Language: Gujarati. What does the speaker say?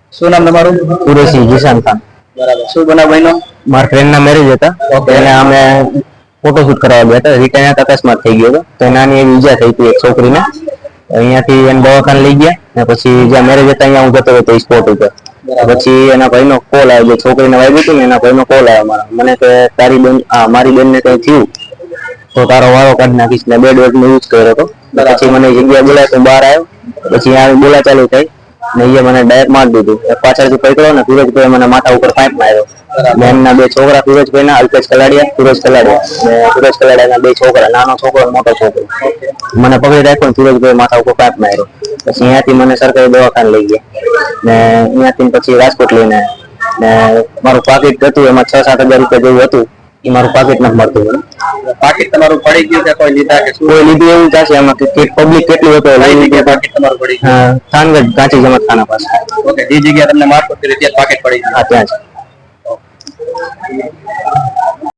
શું નામ તમારું? કુરેશી જીશાન ખાન. બરાબર. શું બનાવ બન્યો? મારા ફ્રેન્ડના મેરેજ હતા. એને અમે ફોટોશૂટ કરવા ગયા હતા. રિટર્ન અકસ્માત થઈ ગયો હતો. તો નાની એવી ઈજા થઈ હતી એક છોકરીને. અહીંયાથી એને દવાખાને લઈ ગયા ને પછી જ્યાં મેરેજ હતા અહીંયા હું જતો હતો સ્પોટ ઉપર. પછી એના ભાઈનો કોલ આવ્યો. જે છોકરીને વાગ્યું હતું ને એના ભાઈનો કોલ આવ્યો મારા મને કે તારી બેન મારી બેનને કંઈ થયું તો તારો વારો કાઢી નાખીશ ને બેડ વેડ યુઝ કર્યો હતો. પછી મને જગ્યા બોલાય તો બહાર આવ્યો. પછી આવી બોલા ચાલુ થઈ ને એ મને ડાયરેક્ટ મારી દીધું. પાછળથી પકડ્યો ને ફિરોજભાઈ મને માથા ઉપર પાઇપ માર્યો. બેનના બે છોકરા ફિરોજભાઈના અલ્પેશ કલાડિયા ફિરોજ કલાડિયા ને ફિરોજ કલાડિયાના બે છોકરા નાનો છોકરો મોટો છોકરો મને પકડી રાખ્યો ને ફિરોજભાઈ માથા ઉપર પાઇપ માર્યો. પછી અહીંયાથી મને સરકારી દવાખાને લઈ ગયા ને અહીંયાથી પછી રાજકોટ લઈને ને મારું પાકીટ હતું એમાં 6-7 હજાર રૂપિયા જેવું હતું. એ મારું પાકીટ નથી મળતું. પાકીટ તમારું પડી ગયું કે કોઈ લીધા કે કોઈ લીધું એવું થશે એમાં પબ્લિક કેટલું હતું કઈ જગ્યાએ પાકીટ તમારું પડી ગયું? થાનગઢ ગાંધી જમતખાના પાસે. ઓકે, જે જગ્યાએ તમને મારફત કરી ત્યાં પાકીટ પડી ગયું? હા ત્યાં જ.